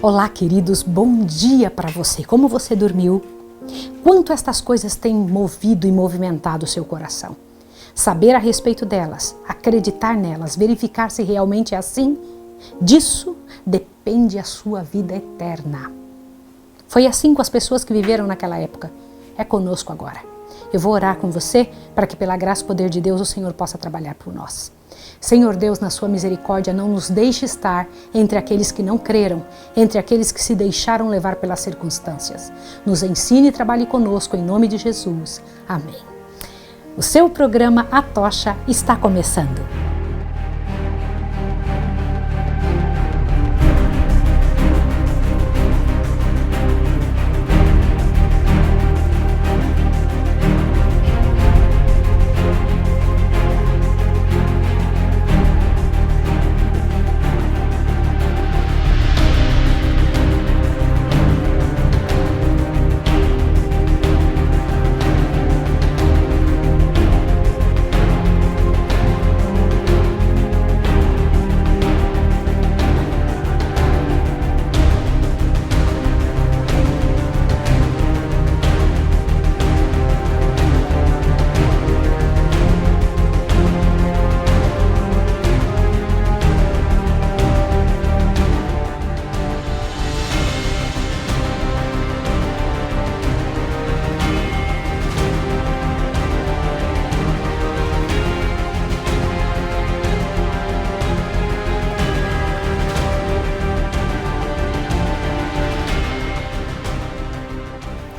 Olá, queridos, bom dia para você. Como você dormiu? Quanto estas coisas têm movido e movimentado o seu coração? Saber a respeito delas, acreditar nelas, verificar se realmente é assim, disso depende a sua vida eterna. Foi assim com as pessoas que viveram naquela época. É conosco agora. Eu vou orar com você para que pela graça e poder de Deus o Senhor possa trabalhar por nós. Senhor Deus, na sua misericórdia, não nos deixe estar entre aqueles que não creram, entre aqueles que se deixaram levar pelas circunstâncias. Nos ensine e trabalhe conosco em nome de Jesus. Amém. O seu programa A Tocha está começando.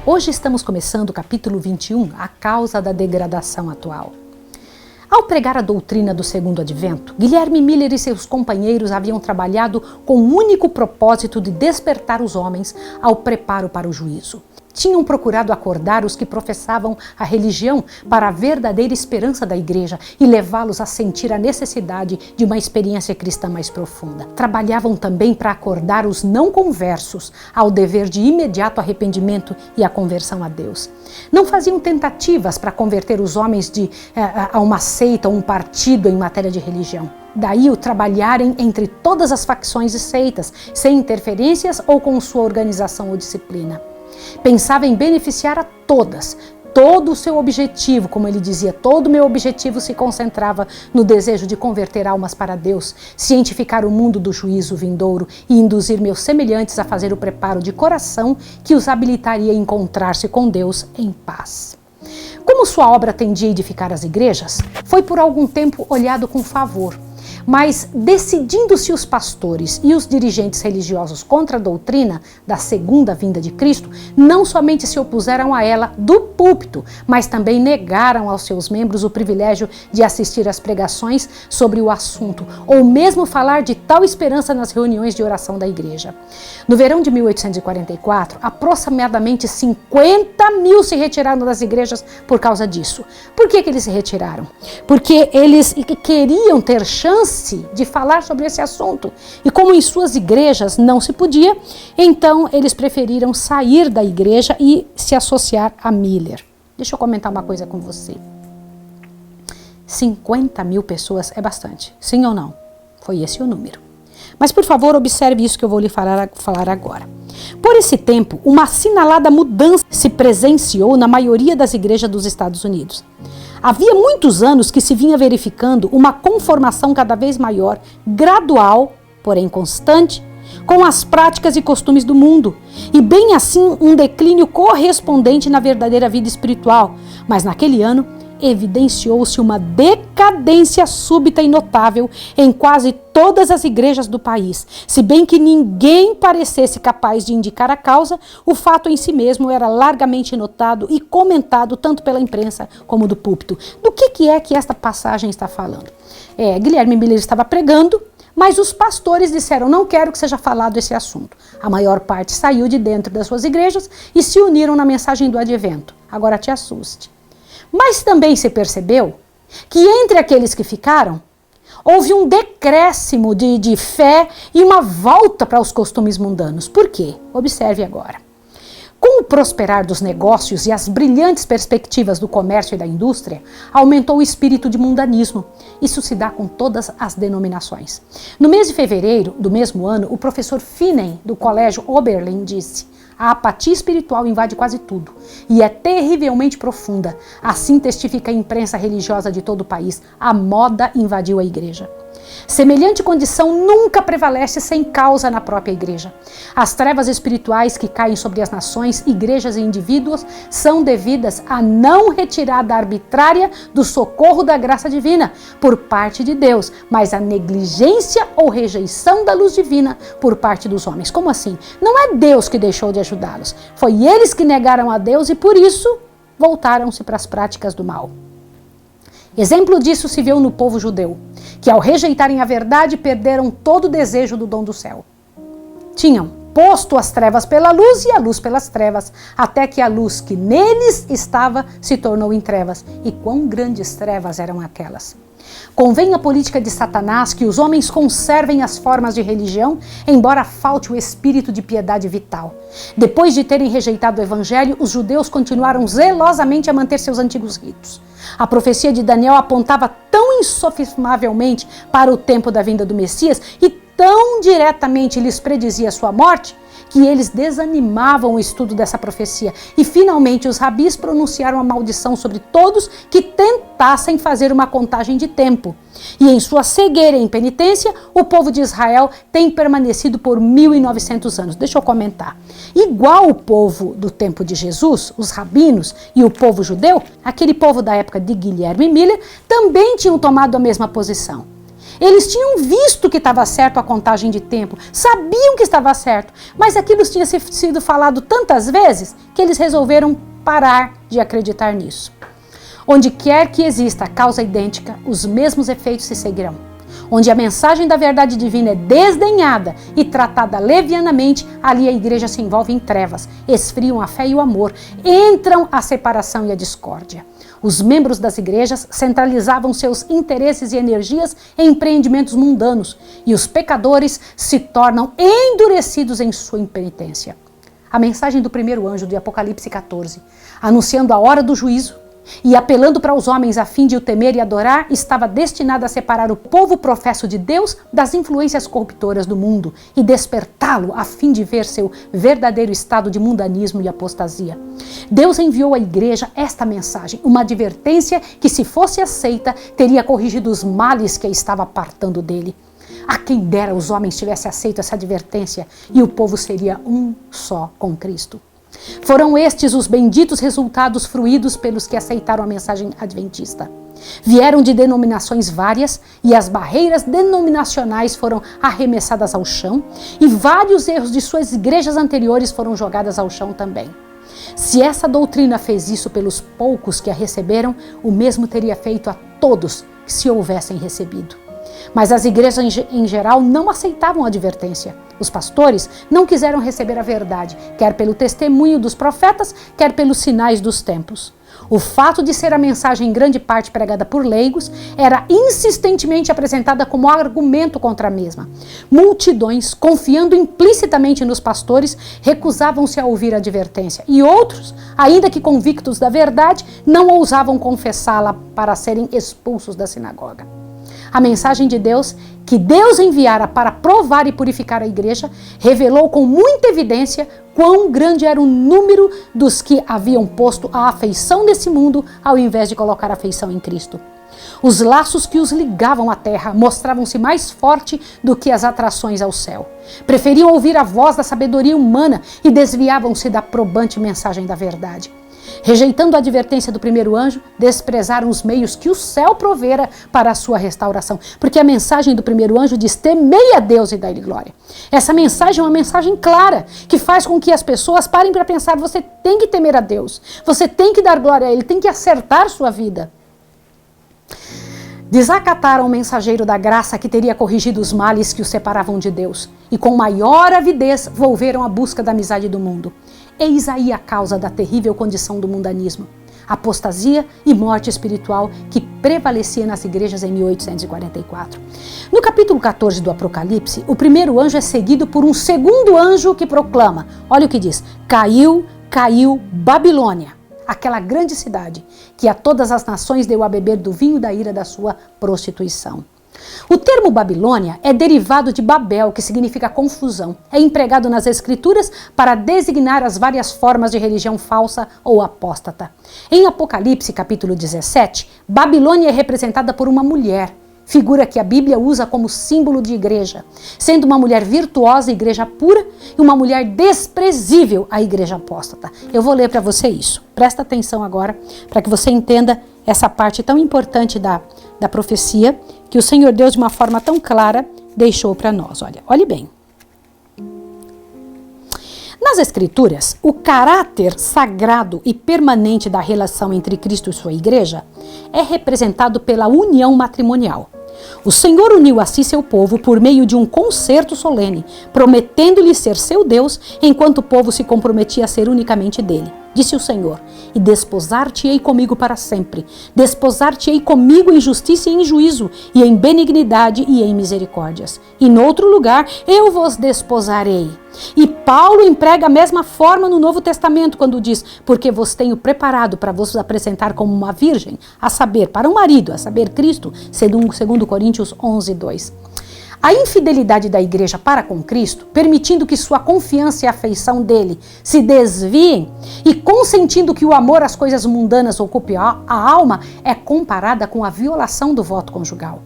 Hoje estamos começando o capítulo 21, a causa da degradação atual. Ao pregar a doutrina do segundo advento, Guilherme Miller e seus companheiros haviam trabalhado com o único propósito de despertar os homens ao preparo para o juízo. Tinham procurado acordar os que professavam a religião para a verdadeira esperança da igreja e levá-los a sentir a necessidade de uma experiência cristã mais profunda. Trabalhavam também para acordar os não conversos ao dever de imediato arrependimento e a conversão a Deus. Não faziam tentativas para converter os homens a uma seita ou um partido em matéria de religião. Daí o trabalharem entre todas as facções e seitas, sem interferências ou com sua organização ou disciplina. Pensava em beneficiar a todas. Todo o seu objetivo, como ele dizia, todo o meu objetivo se concentrava no desejo de converter almas para Deus, cientificar o mundo do juízo vindouro e induzir meus semelhantes a fazer o preparo de coração que os habilitaria a encontrar-se com Deus em paz. Como sua obra tendia a edificar as igrejas, foi por algum tempo olhado com favor. Mas, decidindo-se os pastores e os dirigentes religiosos contra a doutrina da segunda vinda de Cristo, não somente se opuseram a ela do púlpito, mas também negaram aos seus membros o privilégio de assistir às pregações sobre o assunto, ou mesmo falar de tal esperança nas reuniões de oração da igreja. No verão de 1844, aproximadamente 50 mil se retiraram das igrejas por causa disso. Por que eles se retiraram? Porque eles queriam ter chance de falar sobre esse assunto. E como em suas igrejas não se podia, então eles preferiram sair da igreja e se associar a Miller. Deixa eu comentar uma coisa com você. 50 mil pessoas é bastante, sim ou não? Foi esse o número. Mas por favor, observe isso que eu vou lhe falar agora. Por esse tempo, uma assinalada mudança se presenciou na maioria das igrejas dos Estados Unidos. Havia muitos anos que se vinha verificando uma conformação cada vez maior, gradual, porém constante, com as práticas e costumes do mundo, e bem assim um declínio correspondente na verdadeira vida espiritual. Mas naquele ano, evidenciou-se uma decadência súbita e notável em quase todas as igrejas do país. Se bem que ninguém parecesse capaz de indicar a causa, o fato em si mesmo era largamente notado e comentado tanto pela imprensa como do púlpito. Do que é que esta passagem está falando? Guilherme Miller estava pregando, mas os pastores disseram: não quero que seja falado esse assunto. A maior parte saiu de dentro das suas igrejas e se uniram na mensagem do advento. Agora te assuste. Mas também se percebeu que entre aqueles que ficaram, houve um decréscimo de fé e uma volta para os costumes mundanos. Por quê? Observe agora. Com Com o prosperar dos negócios e as brilhantes perspectivas do comércio e da indústria, aumentou o espírito de mundanismo. Isso se dá com todas as denominações. No mês de fevereiro do mesmo ano, o professor Finney, do Colégio Oberlin, disse: a apatia espiritual invade quase tudo e é terrivelmente profunda. Assim testifica a imprensa religiosa de todo o país. A moda invadiu a igreja. Semelhante condição nunca prevalece sem causa na própria igreja. As trevas espirituais que caem sobre as nações, igrejas e indivíduos são devidas à não retirada arbitrária do socorro da graça divina por parte de Deus, mas à negligência ou rejeição da luz divina por parte dos homens. Como assim? Não é Deus que deixou de ajudá-los. Foi eles que negaram a Deus e por isso voltaram-se para as práticas do mal. Exemplo disso se viu no povo judeu, que ao rejeitarem a verdade perderam todo o desejo do dom do céu. Tinham posto as trevas pela luz e a luz pelas trevas, até que a luz que neles estava se tornou em trevas. E quão grandes trevas eram aquelas! Convém à política de Satanás que os homens conservem as formas de religião, embora falte o espírito de piedade vital. Depois de terem rejeitado o evangelho, os judeus continuaram zelosamente a manter seus antigos ritos. A profecia de Daniel apontava tão insofismavelmente para o tempo da vinda do Messias e tão diretamente lhes predizia sua morte, que eles desanimavam o estudo dessa profecia. E finalmente os rabis pronunciaram a maldição sobre todos que tentassem fazer uma contagem de tempo. E em sua cegueira e impenitência, o povo de Israel tem permanecido por 1900 anos. Deixa eu comentar. Igual o povo do tempo de Jesus, os rabinos e o povo judeu, aquele povo da época de Guilherme Miller, também tinham tomado a mesma posição. Eles tinham visto que estava certo a contagem de tempo, sabiam que estava certo, mas aquilo tinha sido falado tantas vezes que eles resolveram parar de acreditar nisso. Onde quer que exista a causa idêntica, os mesmos efeitos se seguirão. Onde a mensagem da verdade divina é desdenhada e tratada levianamente, ali a igreja se envolve em trevas, esfriam a fé e o amor, entram a separação e a discórdia. Os membros das igrejas centralizavam seus interesses e energias em empreendimentos mundanos e os pecadores se tornam endurecidos em sua impenitência. A mensagem do primeiro anjo de Apocalipse 14, anunciando a hora do juízo e apelando para os homens a fim de o temer e adorar, estava destinada a separar o povo professo de Deus das influências corruptoras do mundo e despertá-lo a fim de ver seu verdadeiro estado de mundanismo e apostasia. Deus enviou à igreja esta mensagem, uma advertência que, se fosse aceita, teria corrigido os males que a estava apartando dele. A quem dera os homens tivessem aceito essa advertência e o povo seria um só com Cristo. Foram estes os benditos resultados fruídos pelos que aceitaram a mensagem adventista. Vieram de denominações várias e as barreiras denominacionais foram arremessadas ao chão e vários erros de suas igrejas anteriores foram jogadas ao chão também. Se essa doutrina fez isso pelos poucos que a receberam, o mesmo teria feito a todos que se houvessem recebido. Mas as igrejas em geral não aceitavam a advertência. Os pastores não quiseram receber a verdade, quer pelo testemunho dos profetas, quer pelos sinais dos tempos. O fato de ser a mensagem em grande parte pregada por leigos era insistentemente apresentada como argumento contra a mesma. Multidões, confiando implicitamente nos pastores, recusavam-se a ouvir a advertência e outros, ainda que convictos da verdade, não ousavam confessá-la para serem expulsos da sinagoga. A mensagem de Deus, que Deus enviara para provar e purificar a igreja, revelou com muita evidência quão grande era o número dos que haviam posto a afeição nesse mundo ao invés de colocar a afeição em Cristo. Os laços que os ligavam à terra mostravam-se mais fortes do que as atrações ao céu. Preferiam ouvir a voz da sabedoria humana e desviavam-se da probante mensagem da verdade. Rejeitando a advertência do primeiro anjo, desprezaram os meios que o céu provera para a sua restauração. Porque a mensagem do primeiro anjo diz: temei a Deus e dai-lhe glória. Essa mensagem é uma mensagem clara, que faz com que as pessoas parem para pensar: você tem que temer a Deus, você tem que dar glória a Ele, tem que acertar sua vida. Desacataram o mensageiro da graça que teria corrigido os males que os separavam de Deus e com maior avidez volveram à busca da amizade do mundo. Eis aí a causa da terrível condição do mundanismo, apostasia e morte espiritual que prevalecia nas igrejas em 1844. No capítulo 14 do Apocalipse, o primeiro anjo é seguido por um segundo anjo que proclama, olha o que diz: caiu, caiu Babilônia, aquela grande cidade que a todas as nações deu a beber do vinho da ira da sua prostituição. O termo Babilônia é derivado de Babel, que significa confusão. É empregado nas escrituras para designar as várias formas de religião falsa ou apóstata. Em Apocalipse, capítulo 17, Babilônia é representada por uma mulher, figura que a Bíblia usa como símbolo de igreja, sendo uma mulher virtuosa, a igreja pura, e uma mulher desprezível, a igreja apóstata. Eu vou ler para você isso. Presta atenção agora, para que você entenda essa parte tão importante da profecia, que o Senhor Deus, de uma forma tão clara, deixou para nós. Olhe bem. Nas Escrituras, o caráter sagrado e permanente da relação entre Cristo e sua igreja é representado pela união matrimonial. O Senhor uniu a si seu povo por meio de um concerto solene, prometendo-lhe ser seu Deus, enquanto o povo se comprometia a ser unicamente dele. Disse o Senhor: e desposar-te-ei comigo para sempre. Desposar-te-ei comigo em justiça e em juízo, e em benignidade e em misericórdias. E noutro lugar, eu vos desposarei. E Paulo emprega a mesma forma no Novo Testamento, quando diz: porque vos tenho preparado para vos apresentar como uma virgem, a saber, para um marido, a saber, Cristo, segundo 2 Coríntios 11, 2. A infidelidade da igreja para com Cristo, permitindo que sua confiança e afeição dele se desviem e consentindo que o amor às coisas mundanas ocupe a alma, é comparada com a violação do voto conjugal.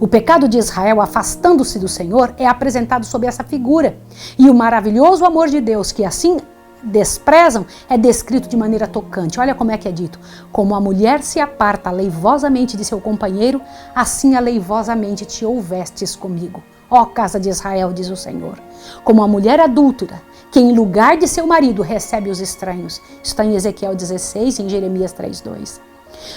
O pecado de Israel, afastando-se do Senhor, é apresentado sob essa figura. E o maravilhoso amor de Deus, que assim desprezam, é descrito de maneira tocante. Olha como é que é dito: como a mulher se aparta aleivosamente de seu companheiro, assim aleivosamente te houvestes comigo, ó casa de Israel, diz o Senhor. Como a mulher adúltera, que em lugar de seu marido recebe os estranhos. Está em Ezequiel 16 e em Jeremias 3:2.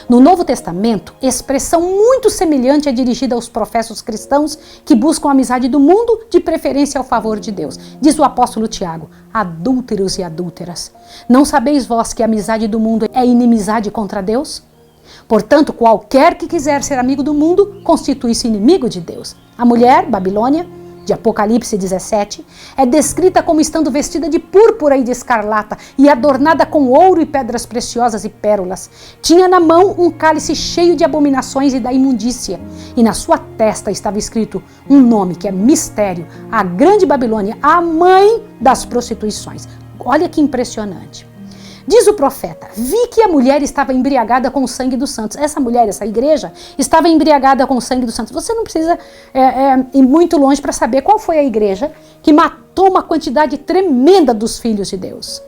No Novo Testamento, expressão muito semelhante é dirigida aos professos cristãos que buscam a amizade do mundo, de preferência ao favor de Deus. Diz o apóstolo Tiago: adúlteros e adúlteras, não sabeis vós que a amizade do mundo é inimizade contra Deus? Portanto, qualquer que quiser ser amigo do mundo, constitui-se inimigo de Deus. A mulher, Babilônia, de Apocalipse 17, é descrita como estando vestida de púrpura e de escarlata e adornada com ouro e pedras preciosas e pérolas. Tinha na mão um cálice cheio de abominações e da imundícia, e na sua testa estava escrito um nome que é mistério: a grande Babilônia, a mãe das prostituições. Olha que impressionante. Diz o profeta: vi que a mulher estava embriagada com o sangue dos santos. Essa mulher, essa igreja, estava embriagada com o sangue dos santos. Você não precisa ir muito longe para saber qual foi a igreja que matou uma quantidade tremenda dos filhos de Deus.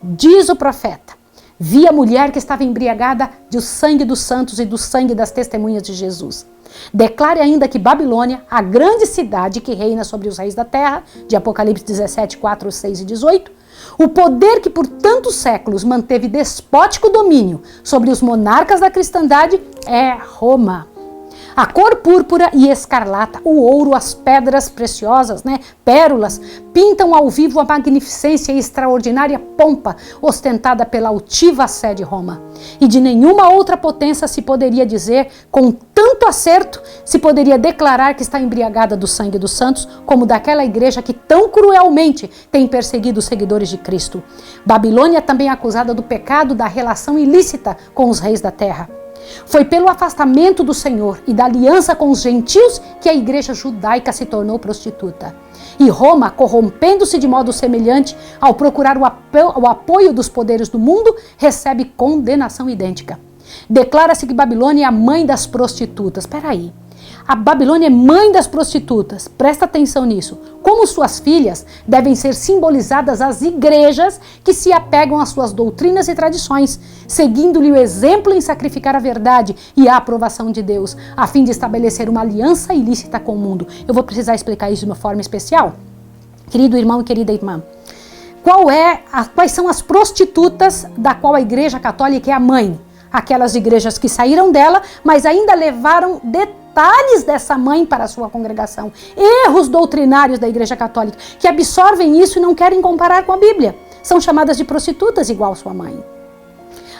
Diz o profeta: vi a mulher que estava embriagada do sangue dos santos e do sangue das testemunhas de Jesus. Declare ainda que Babilônia, a grande cidade que reina sobre os reis da terra, de Apocalipse 17, 4, 6 e 18, o poder que por tantos séculos manteve despótico domínio sobre os monarcas da cristandade, é Roma. A cor púrpura e escarlata, o ouro, as pedras preciosas, pérolas, pintam ao vivo a magnificência e extraordinária pompa ostentada pela altiva sede Roma. E de nenhuma outra potência se poderia dizer, com tanto acerto, se poderia declarar que está embriagada do sangue dos santos, como daquela igreja que tão cruelmente tem perseguido os seguidores de Cristo. Babilônia também é acusada do pecado da relação ilícita com os reis da terra. Foi pelo afastamento do Senhor e da aliança com os gentios que a igreja judaica se tornou prostituta. E Roma, corrompendo-se de modo semelhante ao procurar o apoio dos poderes do mundo, recebe condenação idêntica. Declara-se que Babilônia é a mãe das prostitutas. Espera aí. A Babilônia é mãe das prostitutas. Presta atenção nisso. Como suas filhas devem ser simbolizadas as igrejas que se apegam às suas doutrinas e tradições, seguindo-lhe o exemplo em sacrificar a verdade e a aprovação de Deus, a fim de estabelecer uma aliança ilícita com o mundo. Eu vou precisar explicar isso de uma forma especial. Querido irmão e querida irmã, quais são as prostitutas da qual a Igreja Católica é a mãe? Aquelas igrejas que saíram dela, mas ainda levaram detalhes dessa mãe para a sua congregação. Erros doutrinários da Igreja Católica, que absorvem isso e não querem comparar com a Bíblia. São chamadas de prostitutas igual sua mãe.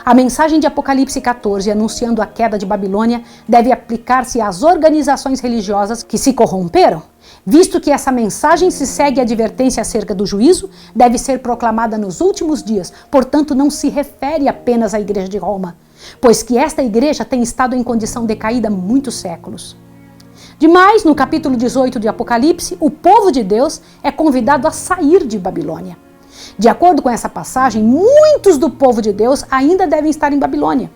A mensagem de Apocalipse 14, anunciando a queda de Babilônia, deve aplicar-se às organizações religiosas que se corromperam. Visto que essa mensagem se segue à advertência acerca do juízo, deve ser proclamada nos últimos dias, portanto não se refere apenas à Igreja de Roma, pois que esta igreja tem estado em condição decaída há muitos séculos. Demais, no capítulo 18 de Apocalipse, o povo de Deus é convidado a sair de Babilônia. De acordo com essa passagem, muitos do povo de Deus ainda devem estar em Babilônia.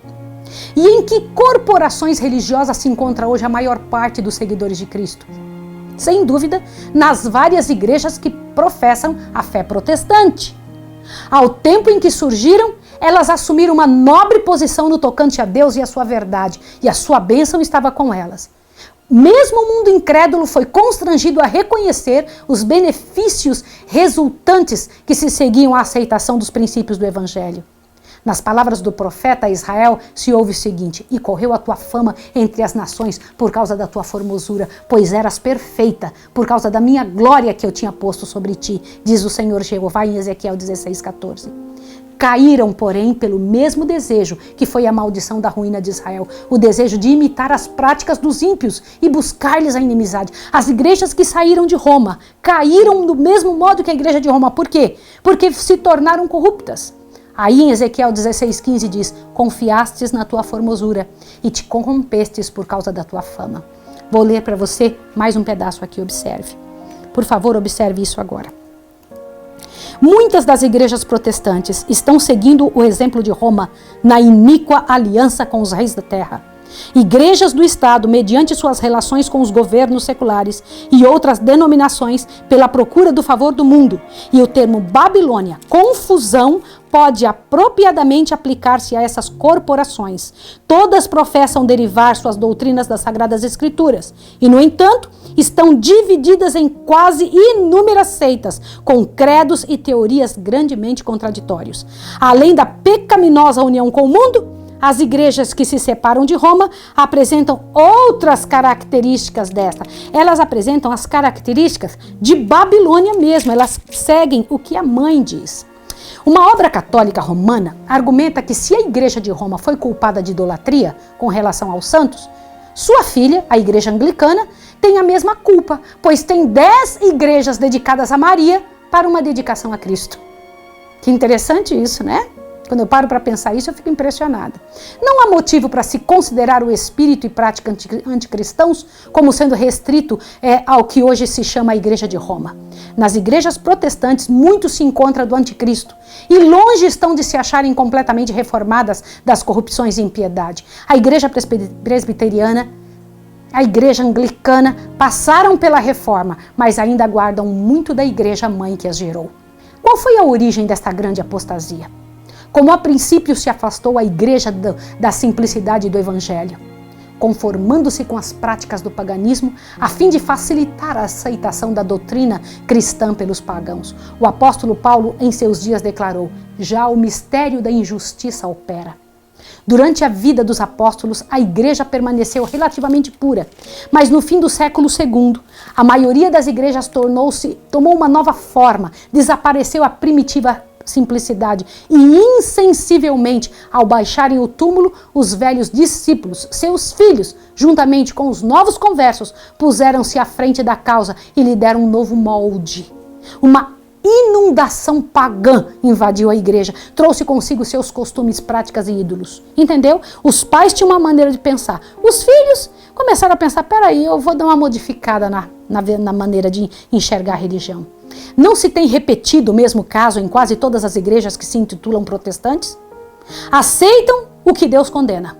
E em que corporações religiosas se encontra hoje a maior parte dos seguidores de Cristo? Sem dúvida, nas várias igrejas que professam a fé protestante. Ao tempo em que surgiram, elas assumiram uma nobre posição no tocante a Deus e a sua verdade, e a sua bênção estava com elas. Mesmo o mundo incrédulo foi constrangido a reconhecer os benefícios resultantes que se seguiam à aceitação dos princípios do Evangelho. Nas palavras do profeta a Israel se ouve o seguinte: e correu a tua fama entre as nações por causa da tua formosura, pois eras perfeita, por causa da minha glória que eu tinha posto sobre ti, diz o Senhor Jeová em Ezequiel 16:14. Caíram, porém, pelo mesmo desejo que foi a maldição da ruína de Israel, o desejo de imitar as práticas dos ímpios e buscar-lhes a inimizade. As igrejas que saíram de Roma caíram do mesmo modo que a igreja de Roma. Por quê? Porque se tornaram corruptas. Aí em Ezequiel 16:15 diz: confiastes na tua formosura e te corrompestes por causa da tua fama. Vou ler para você mais um pedaço aqui, observe. Por favor, observe isso agora. Muitas das igrejas protestantes estão seguindo o exemplo de Roma na iníqua aliança com os reis da terra. Igrejas do Estado, mediante suas relações com os governos seculares e outras denominações, pela procura do favor do mundo. E o termo Babilônia, confusão, pode apropriadamente aplicar-se a essas corporações. Todas professam derivar suas doutrinas das Sagradas Escrituras e, no entanto, estão divididas em quase inúmeras seitas, com credos e teorias grandemente contraditórios. Além da pecaminosa união com o mundo, as igrejas que se separam de Roma apresentam outras características desta. Elas apresentam as características de Babilônia mesmo, elas seguem o que a mãe diz. Uma obra católica romana argumenta que se a igreja de Roma foi culpada de idolatria com relação aos santos, sua filha, a igreja anglicana, tem a mesma culpa, pois tem 10 igrejas dedicadas a Maria para uma dedicação a Cristo. Que interessante isso, né? Quando eu paro para pensar isso, eu fico impressionada. Não há motivo para se considerar o espírito e prática anticristãos como sendo restrito ao que hoje se chama a Igreja de Roma. Nas igrejas protestantes, muito se encontra do anticristo e longe estão de se acharem completamente reformadas das corrupções e impiedade. A igreja presbiteriana, a igreja anglicana passaram pela reforma, mas ainda guardam muito da igreja mãe que as gerou. Qual foi a origem desta grande apostasia? Como a princípio se afastou a igreja da simplicidade do evangelho, conformando-se com as práticas do paganismo, a fim de facilitar a aceitação da doutrina cristã pelos pagãos. O apóstolo Paulo, em seus dias, declarou: já o mistério da injustiça opera. Durante a vida dos apóstolos, a igreja permaneceu relativamente pura, mas no fim do século II, a maioria das igrejas tomou uma nova forma, desapareceu a primitiva simplicidade e insensivelmente, ao baixarem o túmulo, os velhos discípulos, seus filhos, juntamente com os novos conversos, puseram-se à frente da causa e lhe deram um novo molde. Uma inundação pagã invadiu a igreja, trouxe consigo seus costumes, práticas e ídolos. Entendeu? Os pais tinham uma maneira de pensar. Os filhos começaram a pensar: peraí, eu vou dar uma modificada na maneira de enxergar a religião. Não se tem repetido o mesmo caso em quase todas as igrejas que se intitulam protestantes? Aceitam o que Deus condena.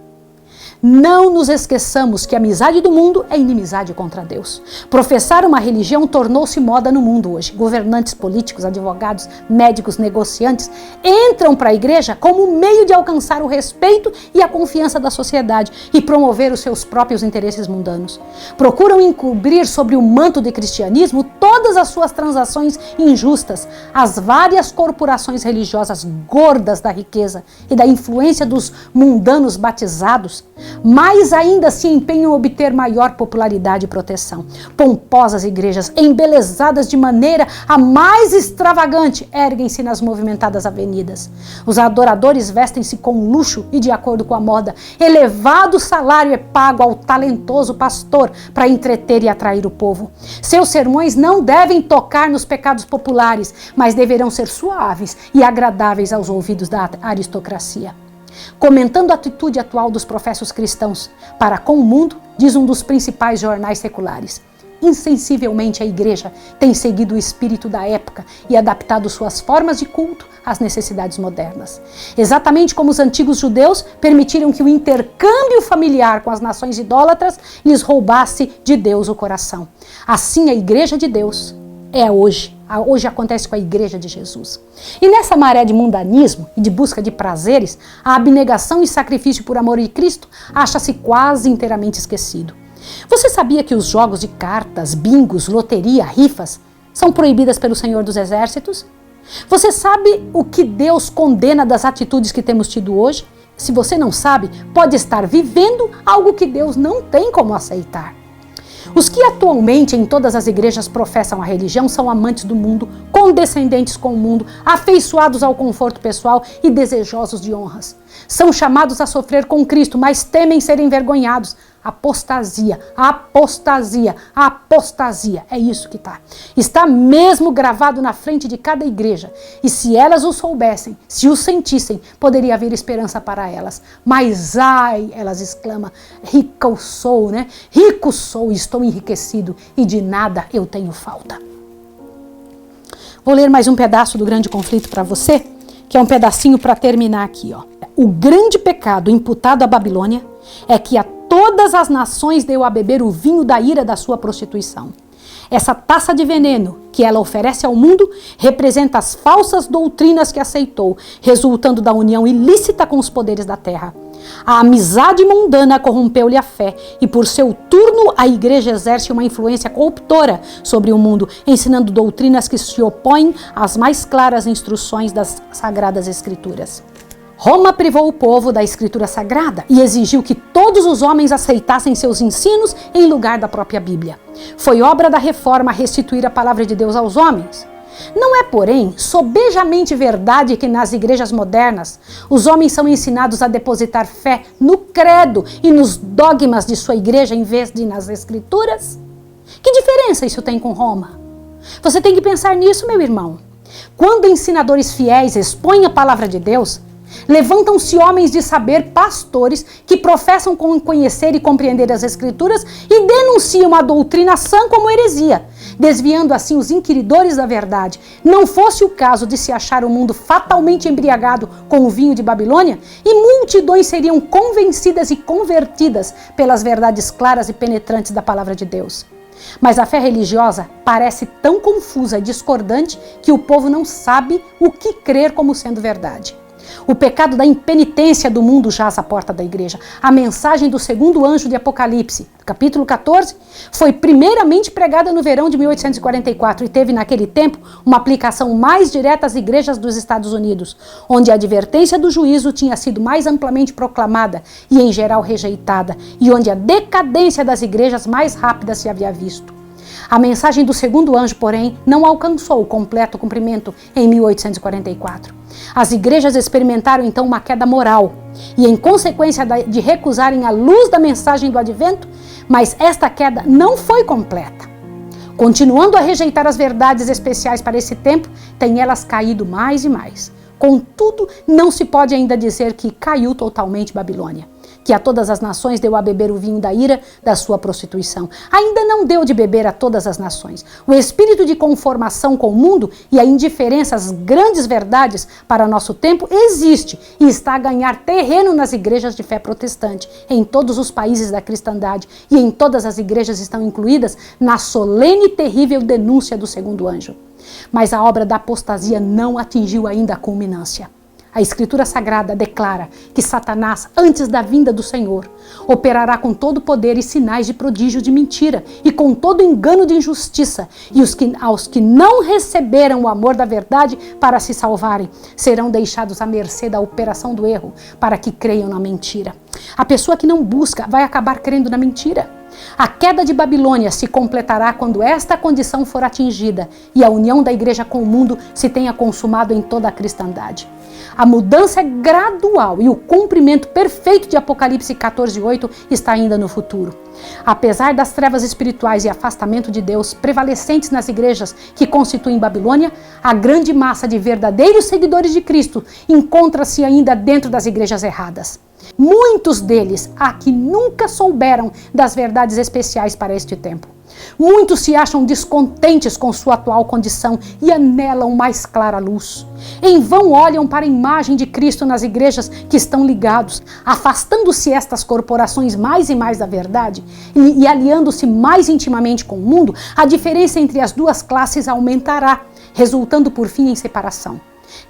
Não nos esqueçamos que a amizade do mundo é inimizade contra Deus. Professar uma religião tornou-se moda no mundo hoje. Governantes políticos, advogados, médicos, negociantes entram para a igreja como meio de alcançar o respeito e a confiança da sociedade e promover os seus próprios interesses mundanos. Procuram encobrir sobre o manto de cristianismo todas as suas transações injustas, as várias corporações religiosas gordas da riqueza e da influência dos mundanos batizados. mais ainda se empenham em obter maior popularidade e proteção. Pomposas igrejas, embelezadas de maneira a mais extravagante, erguem-se nas movimentadas avenidas. Os adoradores vestem-se com luxo e de acordo com a moda. Elevado salário é pago ao talentoso pastor para entreter e atrair o povo. Seus sermões não devem tocar nos pecados populares, mas deverão ser suaves e agradáveis aos ouvidos da aristocracia. Comentando a atitude atual dos professos cristãos para com o mundo, diz um dos principais jornais seculares: insensivelmente a igreja tem seguido o espírito da época e adaptado suas formas de culto às necessidades modernas. Exatamente como os antigos judeus permitiram que o intercâmbio familiar com as nações idólatras lhes roubasse de Deus o coração. Assim a igreja de Deus é hoje. Hoje acontece com a igreja de Jesus. E nessa maré de mundanismo e de busca de prazeres, a abnegação e sacrifício por amor de Cristo acha-se quase inteiramente esquecido. Você sabia que os jogos de cartas, bingos, loteria, rifas são proibidas pelo Senhor dos Exércitos? Você sabe o que Deus condena das atitudes que temos tido hoje? Se você não sabe, pode estar vivendo algo que Deus não tem como aceitar. Os que atualmente em todas as igrejas professam a religião são amantes do mundo, condescendentes com o mundo, afeiçoados ao conforto pessoal e desejosos de honras. São chamados a sofrer com Cristo, mas temem ser envergonhados. Apostasia, apostasia, apostasia. É isso que está. Está mesmo gravado na frente de cada igreja. E se elas o soubessem, se o sentissem, poderia haver esperança para elas. Mas ai, elas exclamam, rico sou, né? Rico sou, estou enriquecido e de nada eu tenho falta. Vou ler mais um pedaço do grande conflito para você, que é um pedacinho para terminar aqui, ó. O grande pecado imputado à Babilônia é que a todas as nações deu a beber o vinho da ira da sua prostituição. Essa taça de veneno que ela oferece ao mundo representa as falsas doutrinas que aceitou, resultando da união ilícita com os poderes da terra. A amizade mundana corrompeu-lhe a fé e, por seu turno, a igreja exerce uma influência corruptora sobre o mundo, ensinando doutrinas que se opõem às mais claras instruções das Sagradas Escrituras. Roma privou o povo da escritura sagrada e exigiu que todos os homens aceitassem seus ensinos em lugar da própria Bíblia. Foi obra da reforma restituir a palavra de Deus aos homens. Não é, porém, sobejamente verdade que nas igrejas modernas os homens são ensinados a depositar fé no credo e nos dogmas de sua igreja em vez de nas escrituras? Que diferença isso tem com Roma? Você tem que pensar nisso, meu irmão. Quando ensinadores fiéis expõem a palavra de Deus, levantam-se homens de saber, pastores, que professam conhecer e compreender as Escrituras e denunciam a doutrina sã como heresia, desviando assim os inquiridores da verdade. Não fosse o caso de se achar o mundo fatalmente embriagado com o vinho de Babilônia, e multidões seriam convencidas e convertidas pelas verdades claras e penetrantes da palavra de Deus. Mas a fé religiosa parece tão confusa e discordante que o povo não sabe o que crer como sendo verdade. O pecado da impenitência do mundo jaz à porta da igreja. A mensagem do segundo anjo de Apocalipse, capítulo 14, foi primeiramente pregada no verão de 1844 e teve naquele tempo uma aplicação mais direta às igrejas dos Estados Unidos, onde a advertência do juízo tinha sido mais amplamente proclamada e em geral rejeitada, e onde a decadência das igrejas mais rápida se havia visto. A mensagem do segundo anjo, porém, não alcançou o completo cumprimento em 1844. As igrejas experimentaram então uma queda moral e, em consequência de recusarem a luz da mensagem do advento, mas esta queda não foi completa. Continuando a rejeitar as verdades especiais para esse tempo, têm elas caído mais e mais. Contudo, não se pode ainda dizer que caiu totalmente Babilônia, que a todas as nações deu a beber o vinho da ira da sua prostituição. Ainda não deu de beber a todas as nações. O espírito de conformação com o mundo e a indiferença às grandes verdades para nosso tempo existe e está a ganhar terreno nas igrejas de fé protestante, em todos os países da cristandade, e em todas as igrejas estão incluídas na solene e terrível denúncia do segundo anjo. Mas a obra da apostasia não atingiu ainda a culminância. A Escritura Sagrada declara que Satanás, antes da vinda do Senhor, operará com todo poder e sinais de prodígio de mentira e com todo engano de injustiça, e aos que não receberam o amor da verdade para se salvarem, serão deixados à mercê da operação do erro, para que creiam na mentira. A pessoa que não busca vai acabar crendo na mentira. A queda de Babilônia se completará quando esta condição for atingida e a união da igreja com o mundo se tenha consumado em toda a cristandade. A mudança é gradual e o cumprimento perfeito de Apocalipse 14:8 está ainda no futuro. Apesar das trevas espirituais e afastamento de Deus prevalecentes nas igrejas que constituem Babilônia, a grande massa de verdadeiros seguidores de Cristo encontra-se ainda dentro das igrejas erradas. Muitos deles há que nunca souberam das verdades especiais para este tempo. Muitos se acham descontentes com sua atual condição e anelam mais clara luz. Em vão olham para a imagem de Cristo nas igrejas que estão ligados, afastando-se estas corporações mais e mais da verdade e aliando-se mais intimamente com o mundo, a diferença entre as duas classes aumentará, resultando por fim em separação.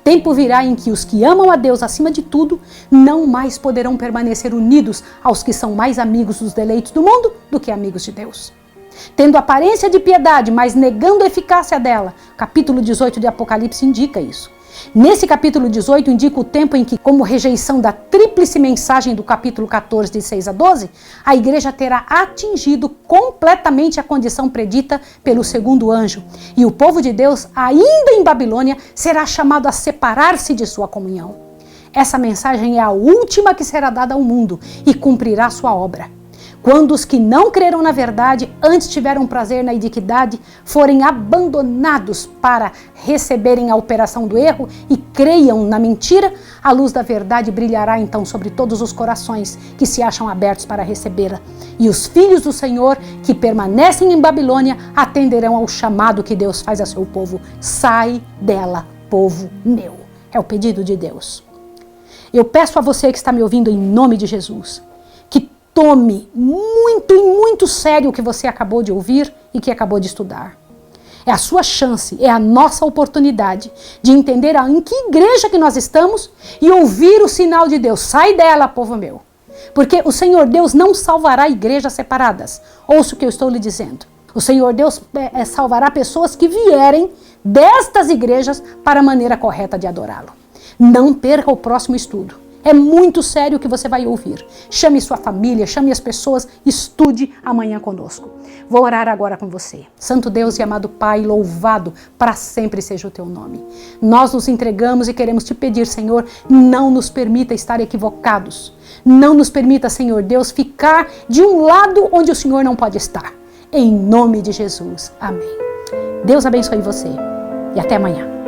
Tempo virá em que os que amam a Deus acima de tudo não mais poderão permanecer unidos aos que são mais amigos dos deleites do mundo do que amigos de Deus. Tendo aparência de piedade, mas negando a eficácia dela. Capítulo 18 de Apocalipse indica isso. Nesse capítulo 18 indica o tempo em que, como rejeição da tríplice mensagem do capítulo 14, de 6 a 12, a igreja terá atingido completamente a condição predita pelo segundo anjo. E o povo de Deus, ainda em Babilônia, será chamado a separar-se de sua comunhão. Essa mensagem é a última que será dada ao mundo e cumprirá sua obra. Quando os que não creram na verdade, antes tiveram prazer na iniquidade, forem abandonados para receberem a operação do erro e creiam na mentira, a luz da verdade brilhará então sobre todos os corações que se acham abertos para recebê-la. E os filhos do Senhor, que permanecem em Babilônia, atenderão ao chamado que Deus faz a seu povo. Sai dela, povo meu. É o pedido de Deus. Eu peço a você que está me ouvindo em nome de Jesus, tome muito sério o que você acabou de ouvir e que acabou de estudar. É a sua chance, é a nossa oportunidade de entender em que igreja que nós estamos e ouvir o sinal de Deus. Sai dela, povo meu. Porque o Senhor Deus não salvará igrejas separadas. Ouça o que eu estou lhe dizendo. O Senhor Deus salvará pessoas que vierem destas igrejas para a maneira correta de adorá-lo. Não perca o próximo estudo. É muito sério o que você vai ouvir. Chame sua família, chame as pessoas, estude amanhã conosco. Vou orar agora com você. Santo Deus e amado Pai, louvado para sempre seja o teu nome. Nós nos entregamos e queremos te pedir, Senhor, não nos permita estar equivocados. Não nos permita, Senhor Deus, ficar de um lado onde o Senhor não pode estar. Em nome de Jesus. Amém. Deus abençoe você e até amanhã.